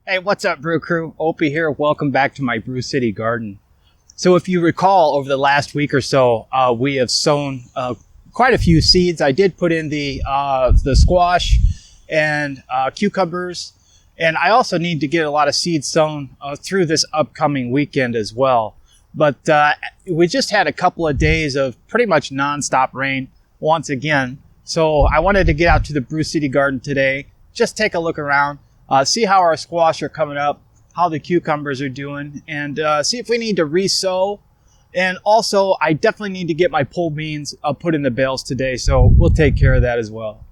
Hey, what's up, Brew Crew? Opie here. Welcome back to my Brew City Garden. So if you recall, over the last week or so, we have sown quite a few seeds. I did put in the squash and cucumbers, and I also need to get a lot of seeds sown through this upcoming weekend as well. But we just had a couple of days of pretty much nonstop rain once again. So I wanted to get out to the Brew City Garden today, just take a look around, see how our squash are coming up, how the cucumbers are doing, and see if we need to resow. And also, I definitely need to get my pole beans put in the bales today, so we'll take care of that as well.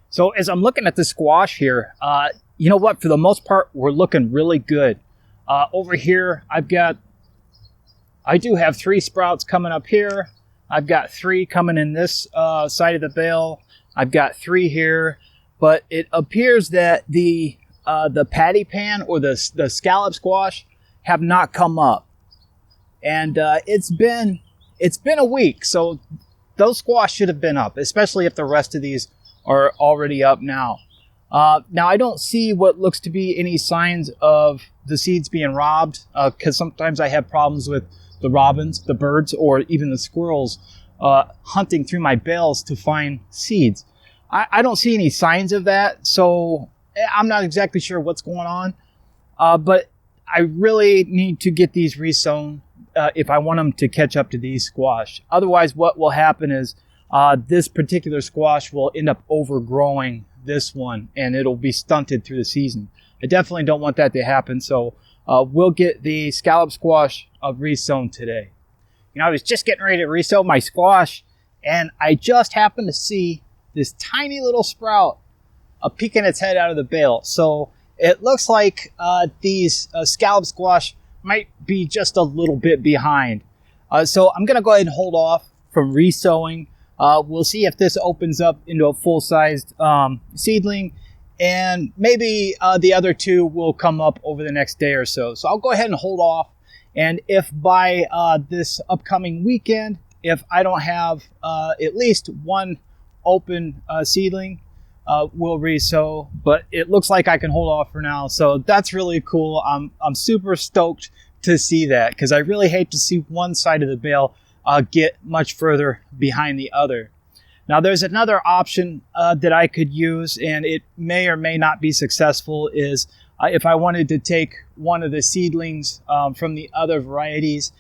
So as I'm looking at the squash here, you know what? For the most part, we're looking really good. Over here, I do have 3 sprouts coming up here. I've got 3 coming in this side of the bale. I've got 3 here, but it appears that the patty pan or the scallop squash have not come up, and it's been a week, so those squash should have been up, especially if the rest of these are already up now. Now I don't see what looks to be any signs of the seeds being robbed, because sometimes I have problems with the robins, the birds, or even the squirrels hunting through my bales to find seeds. I don't see any signs of that, so I'm not exactly sure what's going on, but I really need to get these resown if I want them to catch up to these squash. Otherwise, what will happen is this particular squash will end up overgrowing this one, and it'll be stunted through the season. I definitely don't want that to happen, so we'll get the scallop squash resown today. You know, I was just getting ready to resow my squash, and I just happened to see this tiny little sprout peeking its head out of the bale. So it looks like these scallop squash might be just a little bit behind. So I'm going to go ahead and hold off from resowing. We'll see if this opens up into a full-sized seedling, and maybe the other 2 will come up over the next day or so. So I'll go ahead and hold off. And if by this upcoming weekend, if I don't have at least 1 open seedling, we'll resow. But it looks like I can hold off for now. So that's really cool. I'm super stoked to see that, because I really hate to see one side of the bale get much further behind the other. Now there's another option that I could use, and it may or may not be successful, is if I wanted to take one of the seedlings from the other varieties,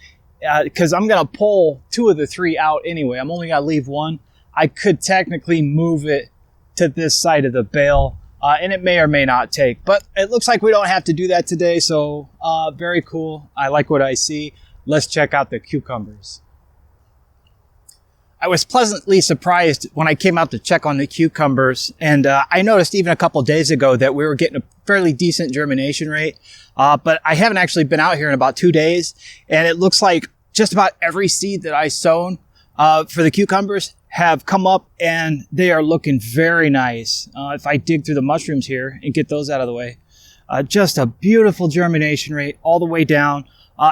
because I'm going to pull 2 of the 3 out anyway. I'm only going to leave 1. I could technically move it to this side of the bale, and it may or may not take. But it looks like we don't have to do that today, so very cool. I like what I see. Let's check out the cucumbers. I was pleasantly surprised when I came out to check on the cucumbers, and I noticed even a couple days ago that we were getting a fairly decent germination rate, but I haven't actually been out here in about 2 days, and it looks like just about every seed that I sown for the cucumbers have come up, and they are looking very nice. If I dig through the mushrooms here and get those out of the way, just a beautiful germination rate all the way down.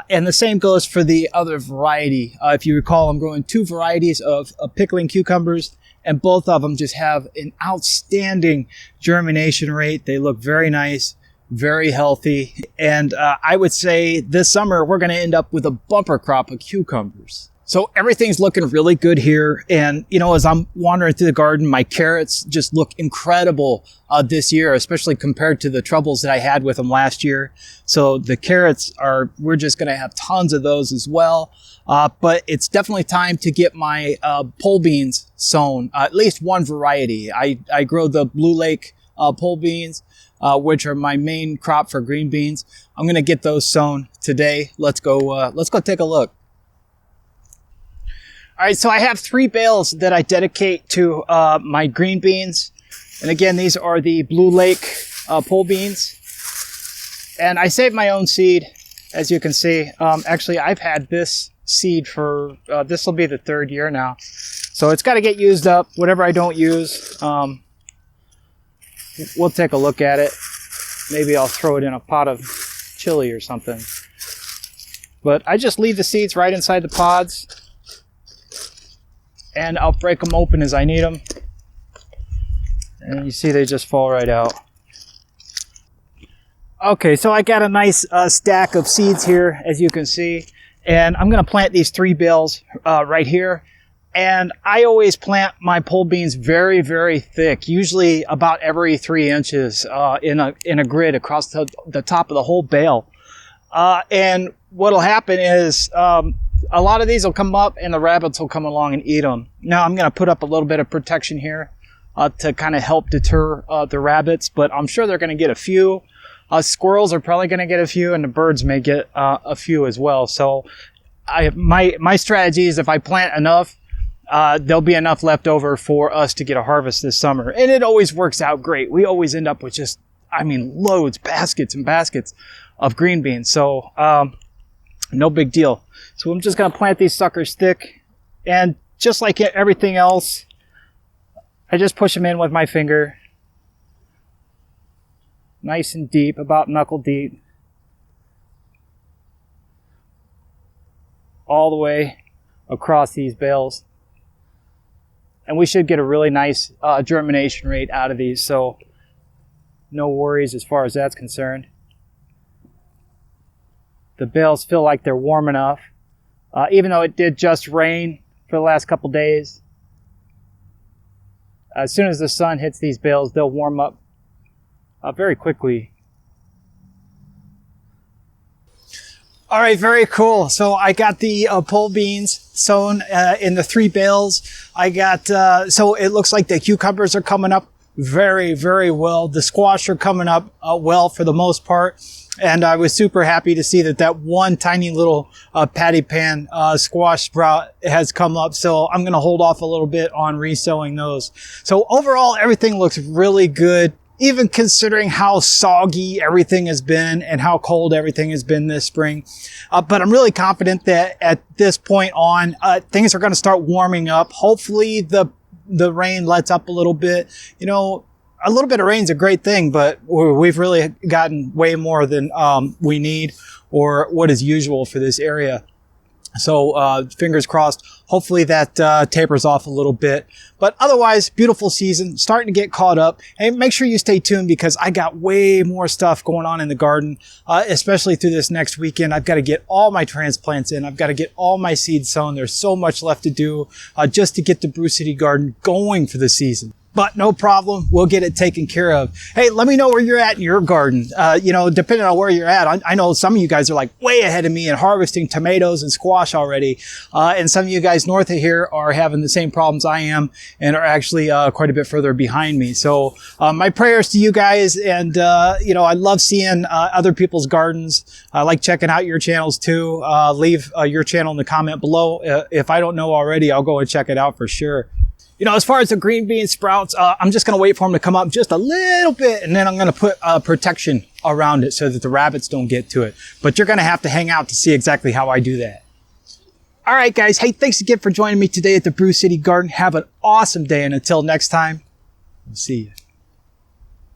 And the same goes for the other variety. If you recall, I'm growing 2 varieties of pickling cucumbers, and both of them just have an outstanding germination rate. They look very nice, very healthy. And I would say this summer, we're going to end up with a bumper crop of cucumbers. So everything's looking really good here. And, you know, as I'm wandering through the garden, my carrots just look incredible this year, especially compared to the troubles that I had with them last year. So the carrots we're just going to have tons of those as well. But it's definitely time to get my pole beans sown, at least 1 variety. I grow the Blue Lake pole beans, which are my main crop for green beans. I'm going to get those sown today. Let's go take a look. All right, so I have 3 bales that I dedicate to my green beans. And again, these are the Blue Lake pole beans. And I saved my own seed, as you can see. Actually, I've had this seed for, this will be the 3rd year now. So it's got to get used up. Whatever I don't use, we'll take a look at it. Maybe I'll throw it in a pot of chili or something. But I just leave the seeds right inside the pods, and I'll break them open as I need them. And you see they just fall right out. Okay, so I got a nice stack of seeds here, as you can see, and I'm going to plant these 3 bales right here. And I always plant my pole beans very, very thick, usually about every 3 inches in a grid across the top of the whole bale. And what'll happen is a lot of these will come up and the rabbits will come along and eat them. Now I'm going to put up a little bit of protection here to kind of help deter the rabbits, but I'm sure they're going to get a few. Squirrels are probably going to get a few, and the birds may get a few as well. So my strategy is if I plant enough, there'll be enough left over for us to get a harvest this summer. And it always works out great. We always end up with just, loads, baskets and baskets of green beans. So no big deal. So I'm just going to plant these suckers thick. And just like everything else, I just push them in with my finger. Nice and deep, about knuckle deep. All the way across these bales. And we should get a really nice germination rate out of these, so no worries as far as that's concerned. The bales feel like they're warm enough, even though it did just rain for the last couple days. As soon as the sun hits these bales, they'll warm up very quickly. All right, very cool. So I got the pole beans sown in the 3 bales. I got, so it looks like the cucumbers are coming up very, very well. The squash are coming up well for the most part. And I was super happy to see that one tiny little patty pan squash sprout has come up. So I'm going to hold off a little bit on resowing those. So overall, everything looks really good, even considering how soggy everything has been and how cold everything has been this spring. But I'm really confident that at this point on, things are going to start warming up. Hopefully the rain lets up a little bit. You know, a little bit of rain's a great thing, but we've really gotten way more than we need or what is usual for this area. So fingers crossed, hopefully that tapers off a little bit. But otherwise, beautiful season, starting to get caught up. And make sure you stay tuned because I got way more stuff going on in the garden, especially through this next weekend. I've got to get all my transplants in. I've got to get all my seeds sown. There's so much left to do just to get the Brew City Garden going for the season. But no problem. We'll get it taken care of. Hey, let me know where you're at in your garden. You know, depending on where you're at. I know some of you guys are like way ahead of me and harvesting tomatoes and squash already. And some of you guys north of here are having the same problems I am and are actually quite a bit further behind me. So my prayers to you guys. And, you know, I love seeing other people's gardens. I like checking out your channels too. Leave your channel in the comment below. If I don't know already, I'll go and check it out for sure. You know, as far as the green bean sprouts, I'm just going to wait for them to come up just a little bit, and then I'm going to put protection around it so that the rabbits don't get to it. But you're going to have to hang out to see exactly how I do that. All right, guys. Hey, thanks again for joining me today at the Brew City Garden. Have an awesome day, and until next time, we'll see you.